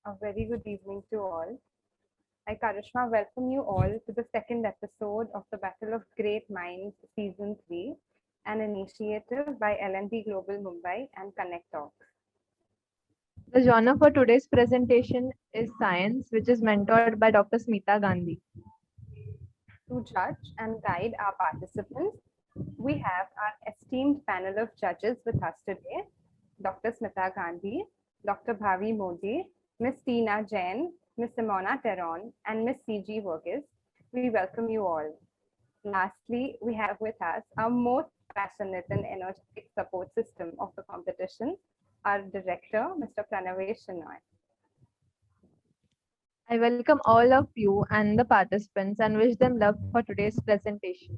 A very good evening to all. I, Karishma, welcome you all to the second episode of the Battle of Great Minds Season 3, an initiative by LNP Global Mumbai and Connect Talks. The genre for today's presentation is science, which is mentored by Dr. Smita Gandhi. To judge and guide our participants, we have our esteemed panel of judges with us today, Dr. Smita Gandhi, Dr. Bhavi Modi, Ms. Tina Jain, Ms. Simona Teron, and Ms. C.G. Verghese. We welcome you all. Lastly, we have with us our most passionate and energetic support system of the competition, our director, Mr. Pranavesh Shenoy. I welcome all of you and the participants and wish them luck for today's presentation.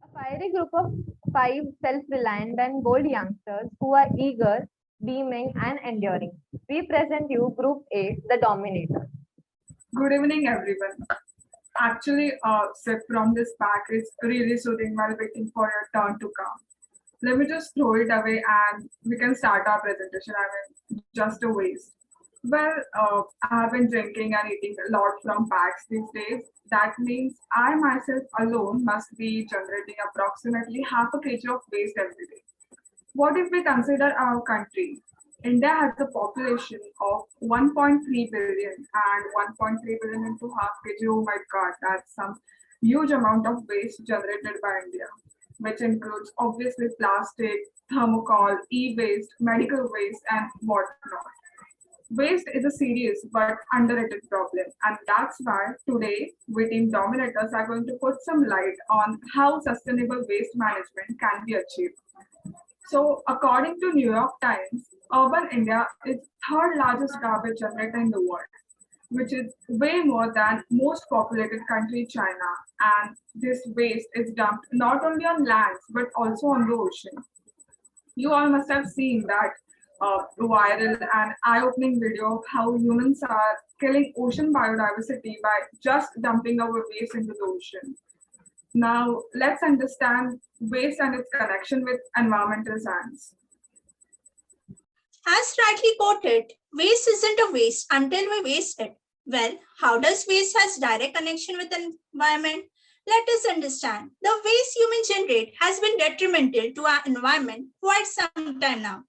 A fiery group of 5 self-reliant and bold youngsters who are eager, beaming, and enduring. We present you Group A, the Dominator. Good evening, everyone. Actually, a sip from this pack is really soothing while waiting for your turn to come. Let me just throw it away and we can start our presentation. I mean, just a waste. Well, I have been drinking and eating a lot from packs these days. That means I myself alone must be generating approximately half a kg of waste every day. What if we consider our country? India has a population of 1.3 billion and 1.3 billion into half kg. Oh my god, that's some huge amount of waste generated by India, which includes obviously plastic, thermocol, e-waste, medical waste, and whatnot. Waste is a serious but underrated problem, and that's why today we team dominators are going to put some light on how sustainable waste management can be achieved. So, according to New York Times, urban India is third largest garbage generator in the world, which is way more than most populated country China. And this waste is dumped not only on lands but also on the ocean. You all must have seen that viral and eye-opening video of how humans are killing ocean biodiversity by just dumping our waste into the ocean. Now, let's understand waste and its connection with environmental science. As rightly quoted, waste isn't a waste until we waste it. Well, how does waste has direct connection with the environment? Let us understand. The waste human generate has been detrimental to our environment quite some time now.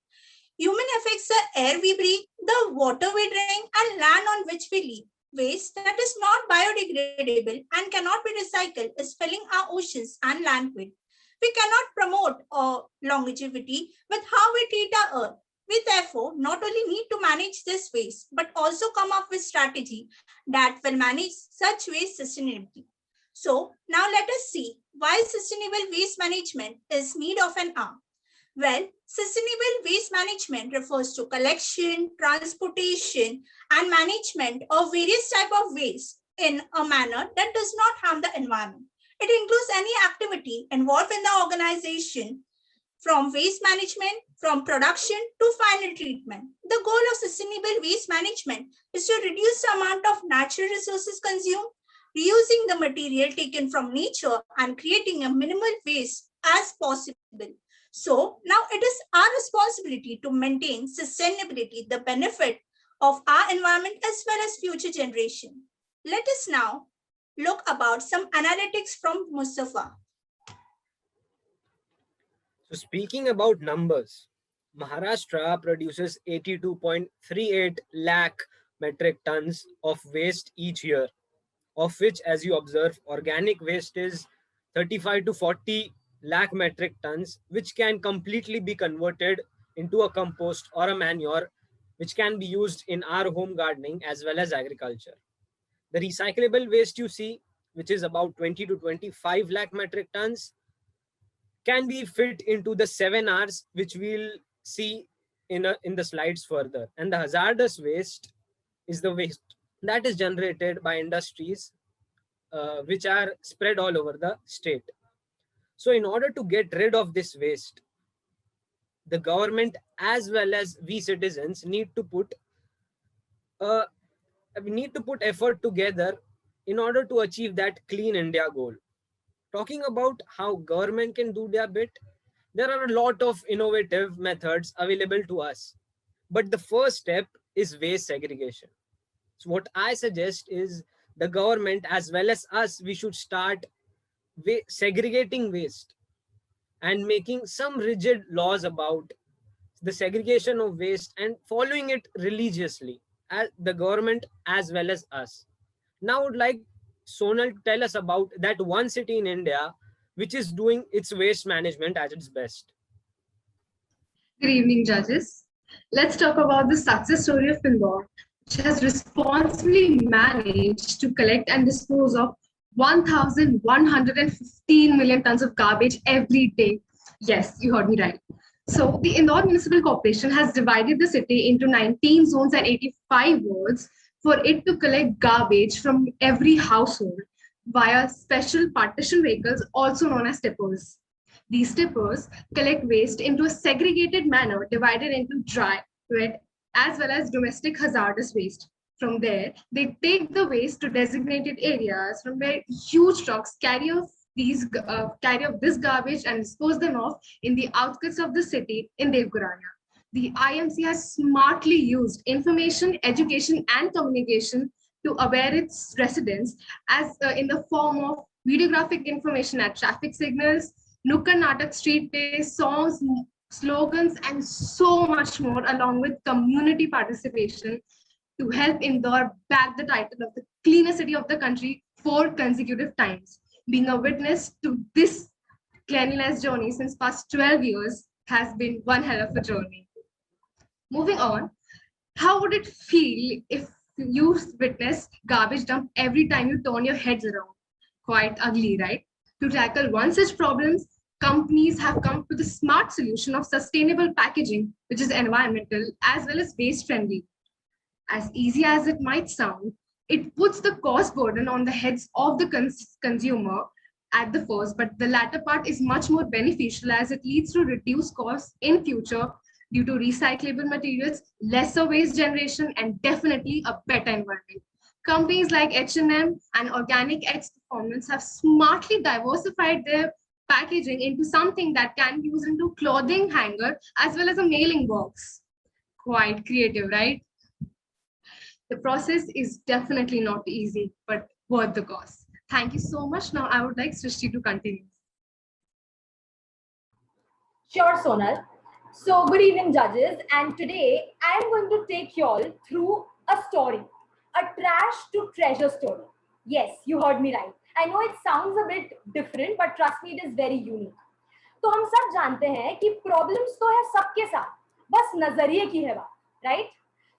Human affects the air we breathe, the water we drink, and land on which we live. Waste that is not biodegradable and cannot be recycled is filling our oceans and landfill. We cannot promote longevity with how we treat our earth. We therefore not only need to manage this waste, but also come up with strategy that will manage such waste sustainability. So now let us see why sustainable waste management is need of an hour. Well, sustainable waste management refers to collection, transportation, and management of various type of waste in a manner that does not harm the environment. It includes any activity involved in the organization from waste management, from production to final treatment. The goal of sustainable waste management is to reduce the amount of natural resources consumed, reusing the material taken from nature and creating a minimal waste as possible. So now it is our responsibility to maintain sustainability, the benefit of our environment as well as future generation. Let us now look about some analytics from Mustafa. So speaking about numbers, Maharashtra produces 82.38 lakh metric tons of waste each year, of which, as you observe, organic waste is 35 to 40 lakh metric tons, which can completely be converted into a compost or a manure, which can be used in our home gardening as well as agriculture. The recyclable waste you see, which is about 20 to 25 lakh metric tons, can be fit into the 7 hours, which we'll see in the slides further. And the hazardous waste is the waste that is generated by industries which are spread all over the state. So, in order to get rid of this waste, the government as well as we citizens uh, need to put effort together in order to achieve that clean India goal. Talking about how government can do their bit, there are a lot of innovative methods available to us. But the first step is waste segregation. So what I suggest is the government as well as us, we should start segregating waste and making some rigid laws about the segregation of waste and following it religiously, as the government as well as us. Now, I would like Sonal to tell us about that one city in India which is doing its waste management at its best. Good evening, judges. Let's talk about the success story of Indore, which has responsibly managed to collect and dispose of 1,115 million tons of garbage every day. Yes, you heard me right. So, the Indore Municipal Corporation has divided the city into 19 zones and 85 wards for it to collect garbage from every household via special partition vehicles, also known as tippers. These tippers collect waste into a segregated manner divided into dry, wet, as well as domestic hazardous waste. From there, they take the waste to designated areas from where huge trucks carry off this garbage and dispose them off in the outskirts of the city in Devgurania. The IMC has smartly used information, education, and communication to aware its residents as in the form of videographic information at traffic signals, Nukkad Natak street plays, songs, slogans, and so much more, along with community participation to help Indore bag the title of the cleanest city of the country 4 consecutive times. Being a witness to this cleanliness journey since past 12 years has been one hell of a journey. Moving on, how would it feel if you witness garbage dump every time you turn your heads around? Quite ugly, right? To tackle one such problems, companies have come to the smart solution of sustainable packaging, which is environmental as well as waste friendly. As easy as it might sound, it puts the cost burden on the heads of the consumer at the first, but the latter part is much more beneficial as it leads to reduced costs in future due to recyclable materials, lesser waste generation, and definitely a better environment. Companies like H&M and Organic X Performance have smartly diversified their packaging into something that can be used into clothing hanger as well as a mailing box. Quite creative, right? The process is definitely not easy, but worth the cost. Thank you so much. Now I would like Srishti to continue. Sure, Sonal. So, good evening, judges. And today I am going to take you all through a story, a trash to treasure story. Yes, you heard me right. I know it sounds a bit different, but trust me, it is very unique. तो हम सब जानते हैं कि problems तो है सबके साथ, बस नजरिए की है बात, right?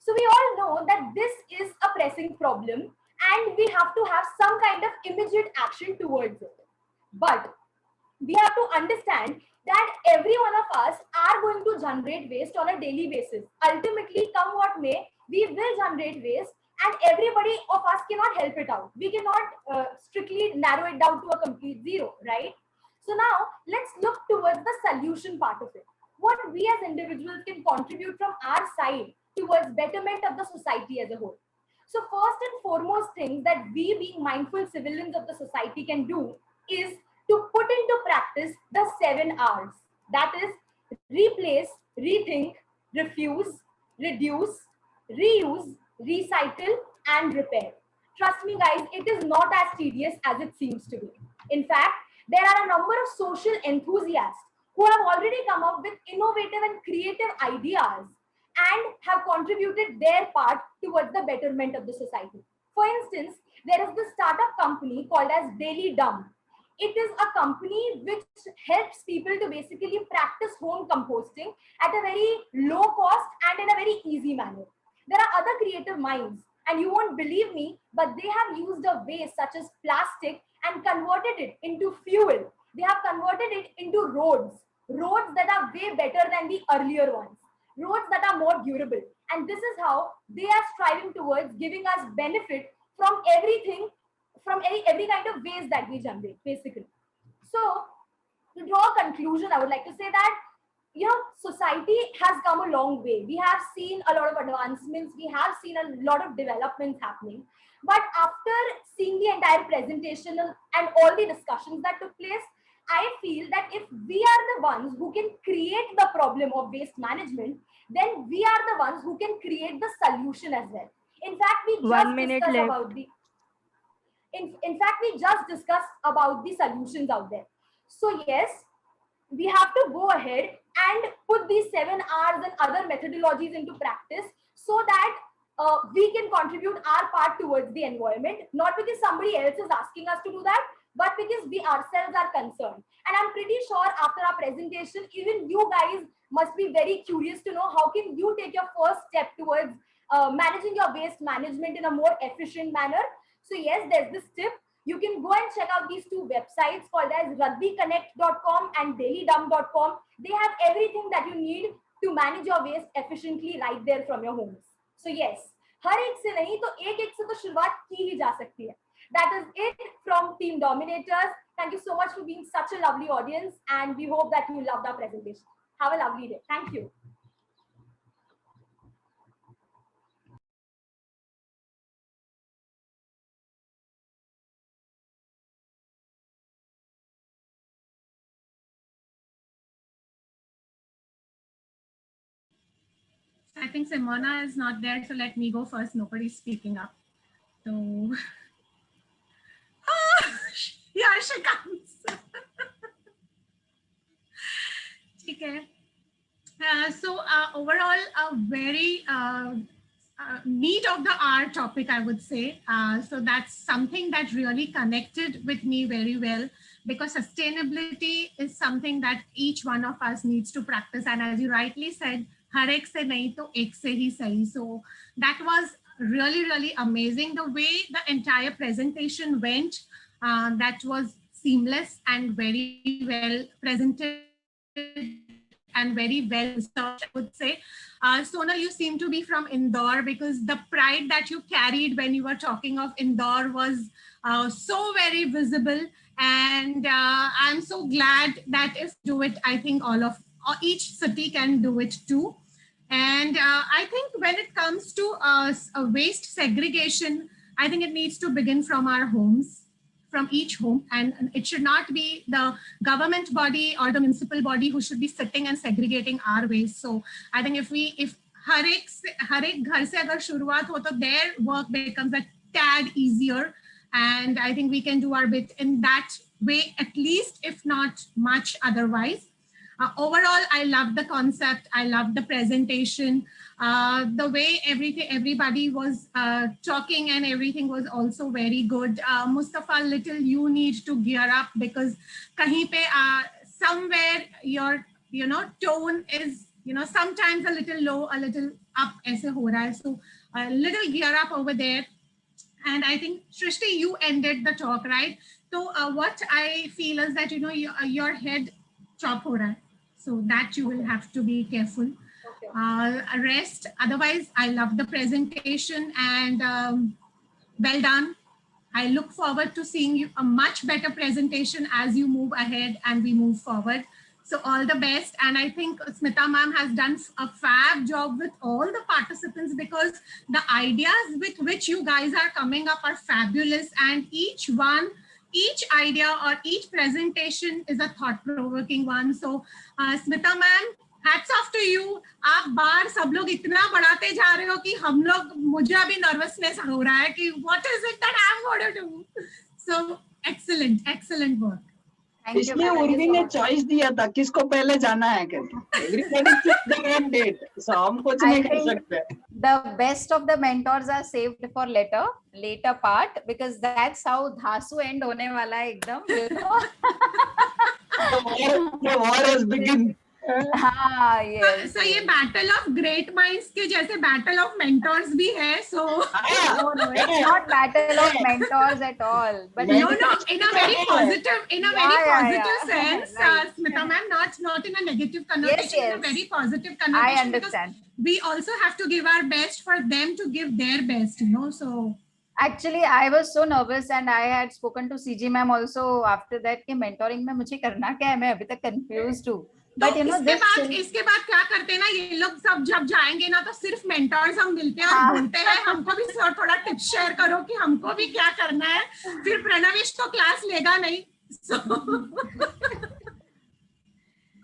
So we all know that this is a pressing problem and we have to have some kind of immediate action towards it. But we have to understand that every one of us are going to generate waste on a daily basis. Ultimately, come what may, we will generate waste and everybody of us cannot help it out. We cannot strictly narrow it down to a complete zero, right? So now let's look towards the solution part of it. What we as individuals can contribute from our side towards betterment of the society as a whole. So first and foremost thing that we being mindful civilians of the society can do is to put into practice the 7 R's. That is replace, rethink, refuse, reduce, reuse, recycle, and repair. Trust me guys, it is not as tedious as it seems to be. In fact, there are a number of social enthusiasts who have already come up with innovative and creative ideas and have contributed their part towards the betterment of the society. For instance, there is this startup company called as Daily Dump. It is a company which helps people to basically practice home composting at a very low cost and in a very easy manner. There are other creative minds, and you won't believe me, but they have used a waste such as plastic and converted it into fuel. They have converted it into roads that are way better than the earlier ones, roads that are more durable. And this is how they are striving towards giving us benefit from everything, from every kind of waste that we generate, basically. So, to draw a conclusion, I would like to say that, you know, society has come a long way. We have seen a lot of advancements, we have seen a lot of developments happening. But after seeing the entire presentation and all the discussions that took place, I feel that if we are the ones who can create the problem of waste management, then we are the ones who can create the solution as well. In fact, we just discussed about the in fact, we just discussed about the solutions out there. So yes, we have to go ahead and put these 7 R's and other methodologies into practice so that we can contribute our part towards the environment, not because somebody else is asking us to do that, but because we ourselves are concerned. And I'm pretty sure after our presentation, even you guys must be very curious to know how can you take your first step towards managing your waste management in a more efficient manner. So yes, there's this tip. You can go and check out these two websites called as raddiconnect.com and dailydump.com. They have everything that you need to manage your waste efficiently right there from your homes. So yes, हर एक से नहीं तो एक से तो शुरुआत की ही जा सकती है. That is it from Team Dominators. Thank you so much for being such a lovely audience, and we hope that you loved our presentation. Have a lovely day. Thank you. I think Simona is not there, so let me go first. Nobody's speaking up. So, yeah, she comes. Okay. So overall, a very neat of the hour topic, I would say. So that's something that really connected with me very well, because sustainability is something that each one of us needs to practice. And as you rightly said, har ek se nahi to ek se hi sahi. So that was really, really amazing. The way the entire presentation went, that was seamless and very well presented and very well researched, I would say. Sonal, you seem to be from Indore, because the pride that you carried when you were talking of Indore was so very visible. And I'm so glad that if you do it, I think each city can do it too. And I think when it comes to waste segregation, I think it needs to begin from our homes, from each home, and it should not be the government body or the municipal body who should be sitting and segregating our waste. So I think if har ek ghar se agar shuruaat ho, to their work becomes a tad easier, and I think we can do our bit in that way, at least, if not much otherwise. Overall, I love the concept. I love the presentation. The way everybody was talking and everything was also very good. Mustafa, little you need to gear up, because kahin pe somewhere your tone is sometimes a little low, a little up, aise ho raha hai. So a little gear up over there. And I think Shrishti, you ended the talk, right? So what I feel is that your head chop ho raha hai. So that you will have to be careful. Rest. Otherwise, I love the presentation, and well done. I look forward to seeing you a much better presentation as you move ahead and we move forward. So all the best. And I think Smita ma'am has done a fab job with all the participants, because the ideas with which you guys are coming up are fabulous, and each idea or each presentation is a thought-provoking one. So Smita ma'am, hats off to you. आप बार सब लोग इतना बढ़ाते जा रहे हो कि मुझे अभी nervousness हो रहा है कि what is it that I'm going to do? So excellent work. इसलिए उर्वी ने चॉइस दिया था किसको पहले जाना है करके. Everybody took their own date, so हम कुछ नहीं कर सकते. the best of the mentors are saved for later part, because that's how Dhasu end hone wala hai ekdam, you know. The war has begun. हाँ, yes. So ये battle of great minds के जैसे battle of mentors भी है. So no, it's not battle of mentors at all. But no, in a very positive, sense, Right. Smita ma'am, not in a negative connotation, Yes. in a very positive connotation. I understand. We also have to give our best for them to give their best, you know. So actually, I was so nervous, and I had spoken to CG ma'am also after that कि mentoring में मुझे करना क्या है, मैं अभी तक confused हूँ. But you know, इसके बाद क्या करते हैं ना, ये लोग सब जब जाएंगे ना तो सिर्फ मेंटर्स हम मिलते हैं और बोलते हैं हमको भी थोड़ा टिप्स शेयर करो कि हमको भी क्या करना है. फिर प्रणविश तो क्लास लेगा नहीं.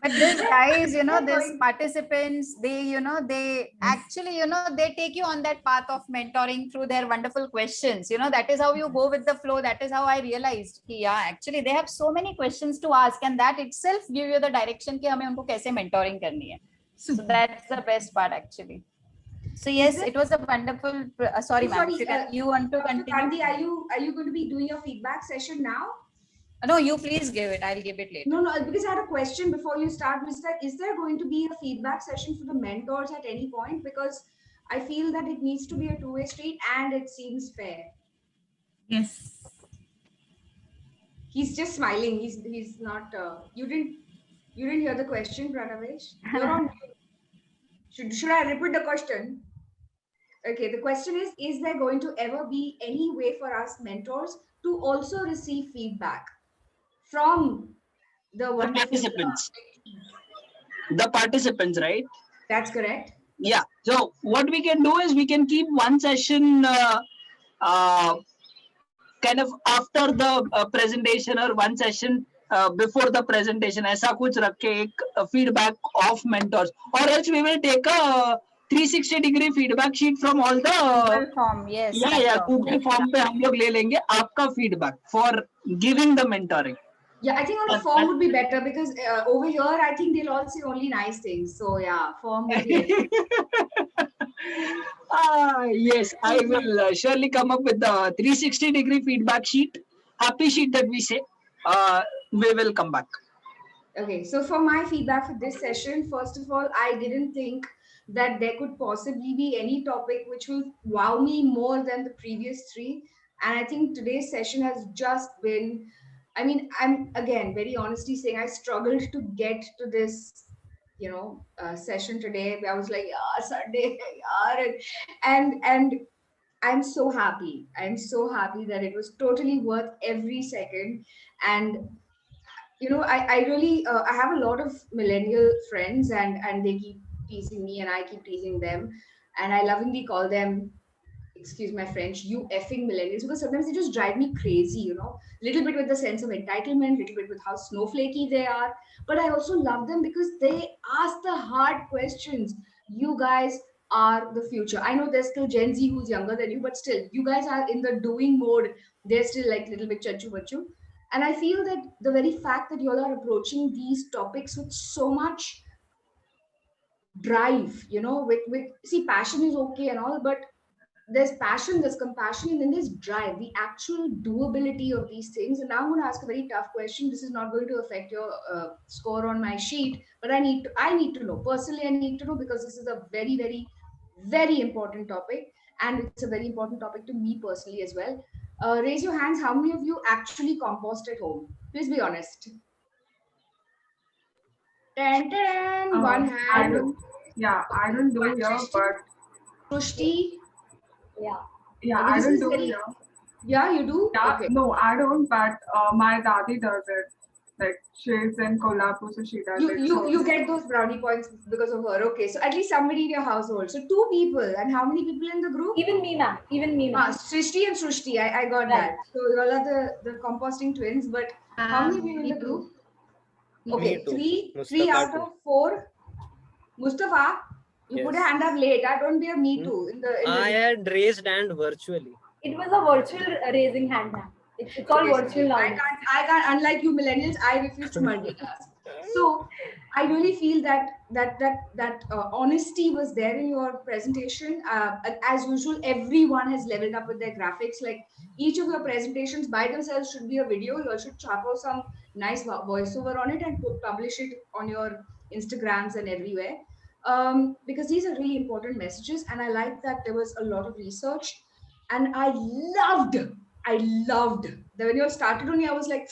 But these guys, you know, these participants, they actually, they take you on that path of mentoring through their wonderful questions. You know, that is how you go with the flow. That is how I realized, yeah, actually they have so many questions to ask, and that itself give you the direction कि हमें उनको कैसे mentoring करनी है. So that's the best part actually. So yes, it was a wonderful. Sorry, ma'am. You want to continue? Gandhi, are you going to be doing your feedback session now? No, you please give it. I'll give it later. No, because I had a question before you start. Is there going to be a feedback session for the mentors at any point? Because I feel that it needs to be a two-way street, and it seems fair. Yes. He's just smiling. He's not. You didn't hear the question, Pranavesh? You're on mute. Should I repeat the question? Okay, the question is there going to ever be any way for us mentors to also receive feedback from the participants? The participants, right? That's correct. Yeah. So what we can do is we can keep one session kind of after the presentation, or one session before the presentation. ऐसा कुछ रख के एक feedback of mentors, or else we will take a 360-degree feedback sheet from all the Google form. Yes. Yeah. Google form पे हम लोग ले लेंगे आपका feedback for giving the mentoring. Yeah, I think on the form would be better, because over here I think they'll all say only nice things. So yeah, form would be yes, I will surely come up with the 360-degree feedback sheet, happy sheet that we say. We will come back. Okay, so for my feedback for this session, first of all, I didn't think that there could possibly be any topic which will wow me more than the previous three. And I think today's session has just been, I mean, I'm again very honestly saying I struggled to get to this, session today. I was like, yeah, Sunday, and I'm so happy. I'm so happy that it was totally worth every second. And I really I have a lot of millennial friends, and they keep teasing me and I keep teasing them, and I lovingly call them, excuse my French, you effing millennials, because sometimes they just drive me crazy, little bit with the sense of entitlement, little bit with how snowflakey they are, but I also love them because they ask the hard questions. You guys are the future. I know there's still Gen Z who's younger than you, but still you guys are in the doing mode. They're still like little bit chachu bachu. And I feel that the very fact that you all are approaching these topics with so much drive, with see, passion is okay and all, but there's passion, there's compassion, and then there's drive, the actual doability of these things. And now I'm going to ask a very tough question. This is not going to affect your score on my sheet, but I need to know personally. I need to know, because this is a very, very, very important topic, and it's a very important topic to me personally as well. Raise your hands. How many of you actually compost at home? Please be honest. 10, one hand. I don't do here, but Srushti. Yeah, I don't do here. Yeah, you do? Yeah, okay. No, I don't, but my dadi does it. Like, she's in Kolhapur, so she does it. You get those brownie points because of her. Okay, so at least somebody in your household. So 2 people. And how many people in the group? Even me, ma'am. Srishti and Srushti, I got that. So you all are the composting twins, but how many people in the group? Okay, three out of 4. Mustafa, you put a hand up late. Don't be a me too. I had raised hand virtually. It was a virtual raising hand, ma'am. It's all virtual now. I can't, unlike you millennials, I refuse to multitask. So I really feel that honesty was there in your presentation. As usual, everyone has leveled up with their graphics. Like each of your presentations by themselves should be a video. You all should chop out some nice voiceover on it and publish it on your Instagrams and everywhere. Because these are really important messages, and I like that there was a lot of research, and I loved that when you all started only. I was like,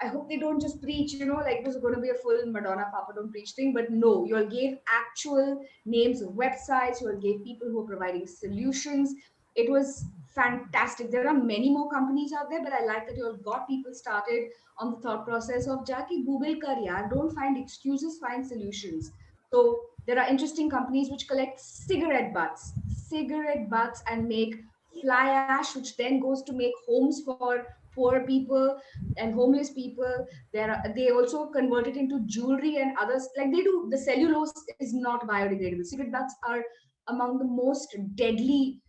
I hope they don't just preach, like it was going to be a full Madonna Papa Don't Preach thing. But no, you all gave actual names of websites, you all gave people who are providing solutions. It was fantastic. There are many more companies out there, but I like that you all got people started on the thought process of Jackie Google kar yaar, don't find excuses, find solutions. So there are interesting companies which collect cigarette butts and make fly ash, which then goes to make homes for poor people and homeless people. They also convert it into jewelry and others. Like they do, the cellulose is not biodegradable. Cigarette butts are among the most deadly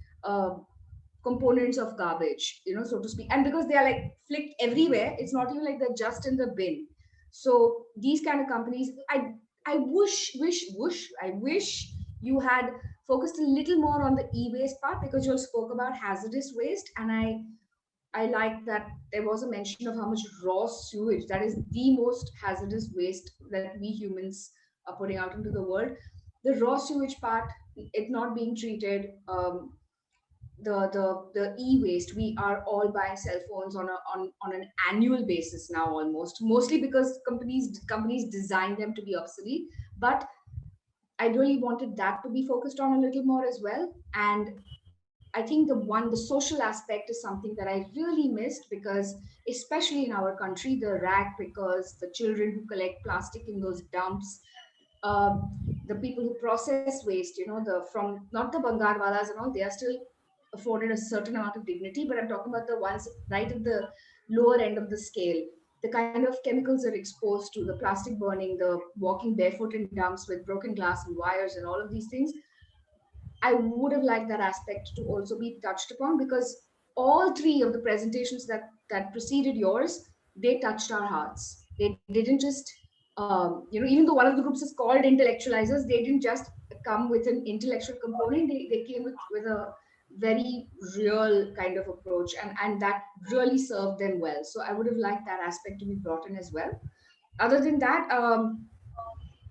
components of garbage, so to speak. And because they are like flicked everywhere, it's not even like they're just in the bin. So these kind of companies, I wish you had focused a little more on the e-waste part, because you all spoke about hazardous waste, and I like that there was a mention of how much raw sewage, that is the most hazardous waste that we humans are putting out into the world. The raw sewage part, it not being treated, the e-waste, we are all buying cell phones on an annual basis now, almost, mostly because companies design them to be obsolete. But I really wanted that to be focused on a little more as well. And I think the social aspect is something that I really missed, because especially in our country, the rag pickers, the children who collect plastic in those dumps, the people who process waste, the from not the bangarwalas and all, they are still afforded a certain amount of dignity. But I'm talking about the ones right at the lower end of the scale. The kind of chemicals they're exposed to, the plastic burning, the walking barefoot in dumps with broken glass and wires and all of these things. I would have liked that aspect to also be touched upon, because all three of the presentations that preceded yours, they touched our hearts. They didn't just, even though one of the groups is called intellectualizers, they didn't just come with an intellectual component. They came with a very real kind of approach, and that really served them well. So I would have liked that aspect to be brought in as well. Other than that,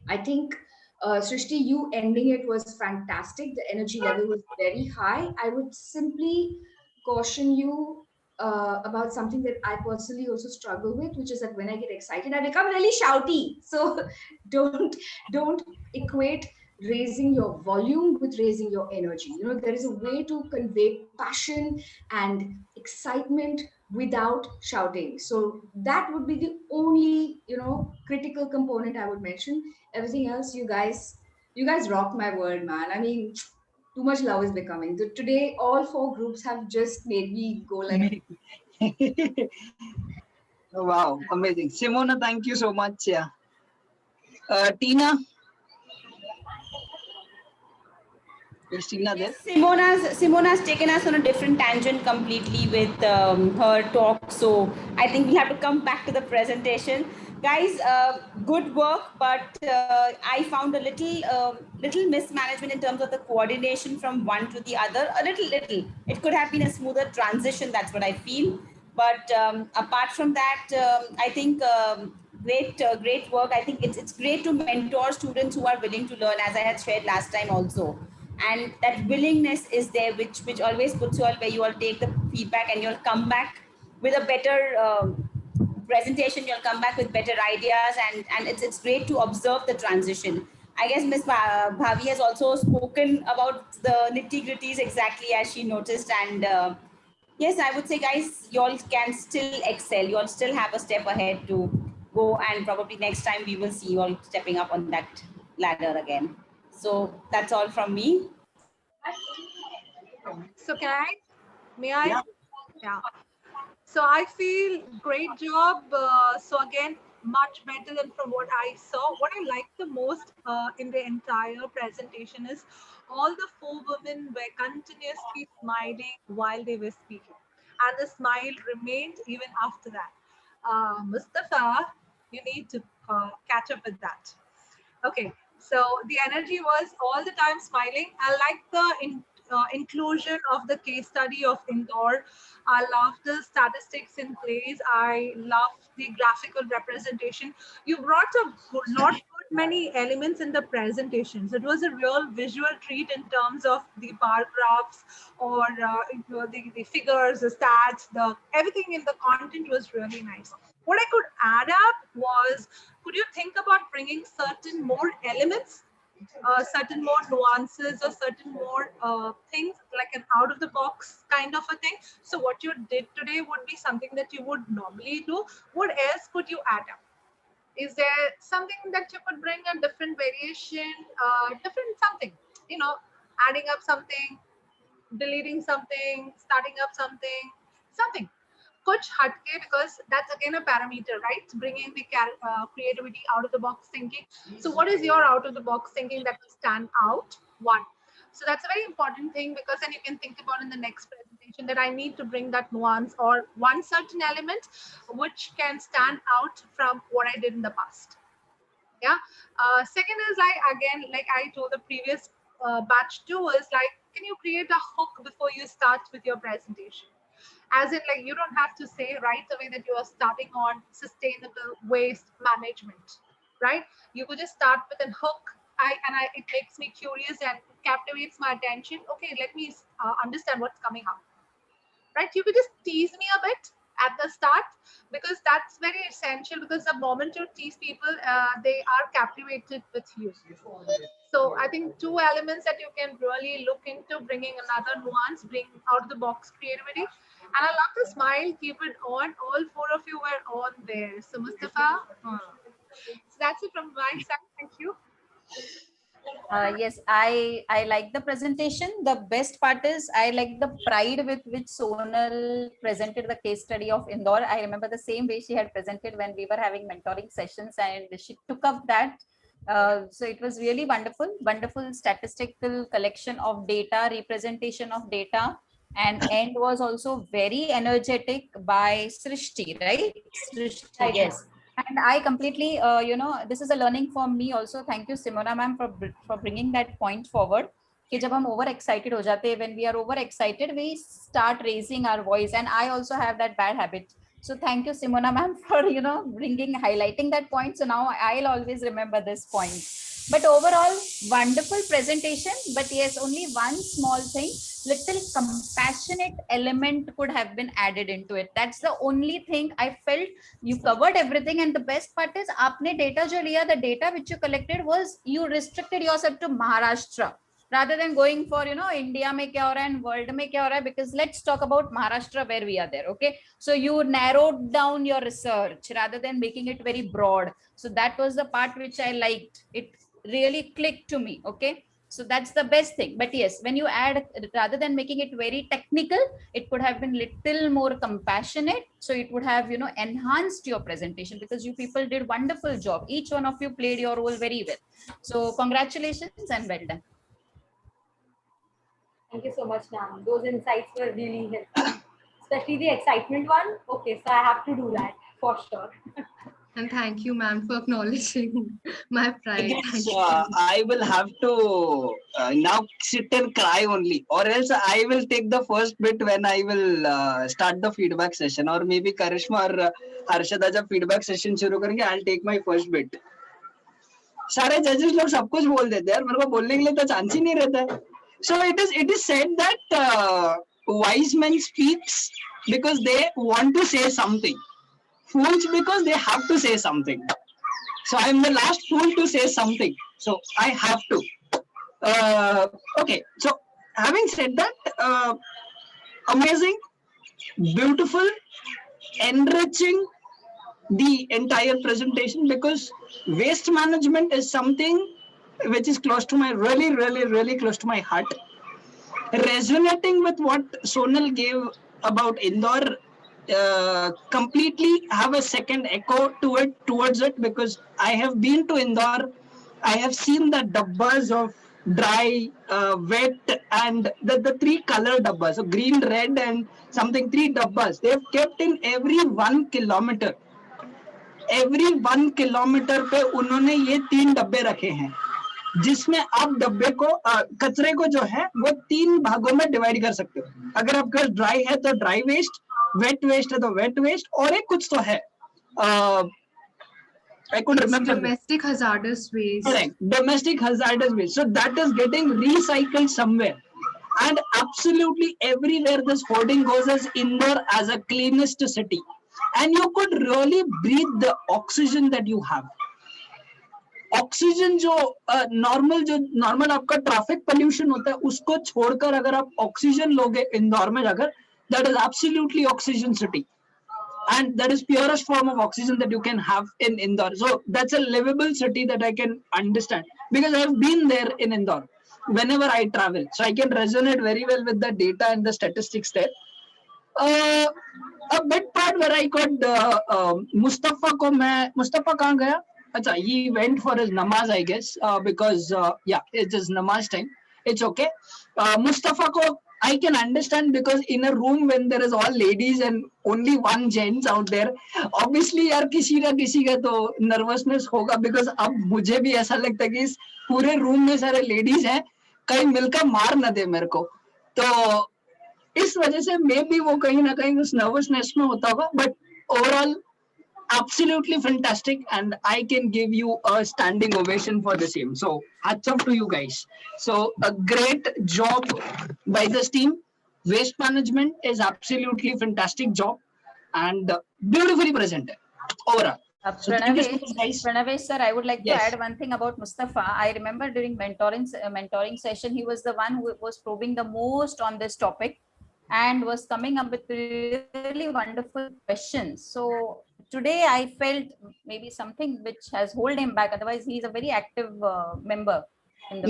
I think, Srishti, you ending it was fantastic. The energy level was very high. I would simply caution you about something that I personally also struggle with, which is that when I get excited, I become really shouty. So don't equate raising your volume with raising your energy. There is a way to convey passion and excitement without shouting. So that would be the only, critical component I would mention. Everything else, you guys rock my world, man. I mean, too much love is becoming. Today, all four groups have just made me go like. Wow, amazing. Simona, thank you so much. Yeah. Tina? Is Tina there? Simona's taken us on a different tangent completely with her talk. So I think we have to come back to the presentation. Guys, good work, but I found a little mismanagement in terms of the coordination from one to the other. A little. It could have been a smoother transition. That's what I feel. But apart from that, I think great work. I think it's great to mentor students who are willing to learn, as I had shared last time also. And that willingness is there, which always puts you all where you all take the feedback and you'll come back with a better presentation. You'll come back with better ideas, and it's great to observe the transition. I guess Ms. Bhavi has also spoken about the nitty-gritties exactly as she noticed. And yes, I would say, guys, you all can still excel. You all still have a step ahead to go, and probably next time we will see you all stepping up on that ladder again. So that's all from me. So may I? Yeah. Yeah. So I feel great job. So again, much better than from what I saw. What I liked the most in the entire presentation is all the four women were continuously smiling while they were speaking. And the smile remained even after that. Mustafa, you need to catch up with that. Okay, so the energy was all the time smiling. I like the inclusion of the case study of Indore. I love the statistics in place. I love the graphical representation. You brought a lot good many elements in the presentations. It was a real visual treat in terms of the bar graphs or the figures, the stats, the everything in the content was really nice. What I could add up was, could you think about bringing certain more elements, certain more nuances, or certain more things like an out of the box kind of a thing? So what you did today would be something that you would normally do. What else could you add up? Is there something that you could bring a different variation, different something, adding up something, deleting something, starting up something, something. Kuch hatke, because that's again a parameter, right? Bringing the creativity, out of the box thinking. So what is your out of the box thinking that will stand out? One. So that's a very important thing, because then you can think about in the next presentation that I need to bring that nuance or one certain element which can stand out from what I did in the past. Yeah. Second is like, again, like I told the previous batch too, is like, can you create a hook before you start with your presentation? As in, like, you don't have to say right away that you are starting on sustainable waste management, right? You could just start with a hook. It makes me curious and captivates my attention. Okay, let me understand what's coming up, right? You could just tease me a bit at the start, because that's very essential, because the moment you tease people, they are captivated with you. So I think two elements that you can really look into, bringing another nuance, bring out of the box creativity. And I love the smile, keep it on. All four of you were on there. So Mustafa, so that's it from my side. Thank you. Yes, I like the presentation. The best part is I like the pride with which Sonal presented the case study of Indore. I remember the same way she had presented when we were having mentoring sessions, and she took up that. So it was really wonderful statistical collection of data, representation of data, and end was also very energetic by Srishti, right? Srishti, yes. And I completely, this is a learning for me also. Thank you, Simona ma'am, for bringing that point forward. कि जब हम over excited हो जाते हैं, when we are over excited, we start raising our voice, and I also have that bad habit. So thank you, Simona ma'am, for highlighting that point. So now I'll always remember this point. But overall, wonderful presentation. But yes, only one small thing, little compassionate element could have been added into it. That's the only thing I felt. You covered everything, and the best part is aapne data jo liya, the data which you collected was, you restricted yourself to Maharashtra rather than going for India mein kya ho raha hai and world mein kya ho raha hai, because let's talk about Maharashtra where we are there. Okay, so you narrowed down your research rather than making it very broad. So that was the part which I liked. It really clicked to me. Okay, so that's the best thing. But yes, when you add, rather than making it very technical, it could have been little more compassionate, so it would have enhanced your presentation, because you people did wonderful job. Each one of you played your role very well. So congratulations and well done. Thank you so much, ma'am. Those insights were really helpful, especially the excitement one. Okay, so I have to do that for sure. And thank you, ma'am, for acknowledging my pride. I will have to now sit and cry only, or else I will take the first bit when I will start the feedback session, or maybe Karishma or Harshada जब feedback session शुरू करेंगे, I'll take my first bit. सारे judges लोग सब कुछ बोल देते हैं यार, मेरे को बोलने के लिए तो चांस ही नहीं रहता है. So it is said that wise men speaks because they want to say something. Fools because they have to say something. So I'm the last fool to say something. So I have to. Okay. So having said that, amazing, beautiful, enriching the entire presentation, because waste management is something which is close to my really close to my heart. Resonating with what Sonal gave about Indore. Completely have a second echo towards it, because I have been to Indore. I have seen the dabbas of dry, wet, and the three color dabbas, so green, red, and something, three dabbas. They have kept in every 1 kilometer. every 1 kilometre पे उन्होंने ये 3 डब्बे रखे हैं, जिसमें आप डब्बे को कचरे को जो है वो 3 भागों में डिवाइड कर सकते हो। अगर आपका ड्राई है तो ड्राई वेस्ट, वेट वेस्ट है तो वेट वेस्ट, और एक कुछ तो है, I could remember. Domestic hazardous waste. Correct. Domestic hazardous waste. So that is getting recycled somewhere. And absolutely everywhere this hoarding goes as Indore as a cleanest city. And you could really breathe the oxygen that you have. Oxygen जो normal आपका traffic pollution होता है, उसको छोड़कर अगर आप oxygen लोगे इंदौर में जाकर, that is absolutely oxygen city. And that is purest form of oxygen that you can have in Indore. So that's a livable city that I can understand, because I've been there in Indore whenever I travel. So I can resonate very well with the data and the statistics there. A bit part where I got Mustafa कहाँ गया? अच्छा, he went for his namaz, I guess, because yeah, it is namaz time. It's okay. Mustafa को I can understand, because in a room when there is all ladies and only one gents out there, obviously यार किसी का तो nervousness होगा, because अब मुझे भी ऐसा लगता है कि इस पूरे रूम में सारे ladies हैं, कहीं मिलकर मार ना दे मेरे को, तो इस वजह से मे बी वो कहीं ना कहीं उस nervousness में होता होगा. But overall absolutely fantastic, and I can give you a standing ovation for the same. So hats off to you guys. So a great job by this team. Waste management is absolutely fantastic job and beautifully presented overall. So thank you so much, guys. Pranavesh sir, I would like Yes. to add one thing about Mustafa. I remember during mentoring session, he was the one who was probing the most on this topic and was coming up with really wonderful questions. So today I felt maybe something which has held him back. Otherwise, he is a very active member in the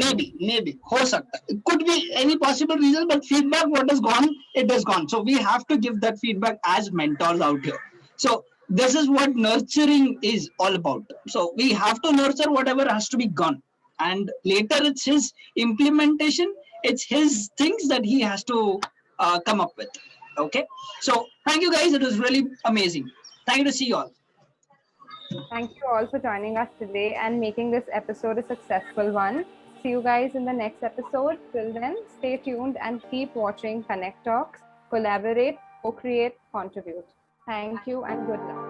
Maybe हो सकता है. It could be any possible reason, but feedback what is gone, it is gone. So we have to give that feedback as mentors out here. So this is what nurturing is all about. So we have to nurture whatever has to be gone, and later it's his implementation, it's his things that he has to come up with. Okay, so thank you guys, it was really amazing. Thank you to see you all. Thank you all for joining us today and making this episode a successful one. See you guys in the next episode. Till then, stay tuned and keep watching Connect Talks. Collaborate, co-create, contribute. Thank you and good luck.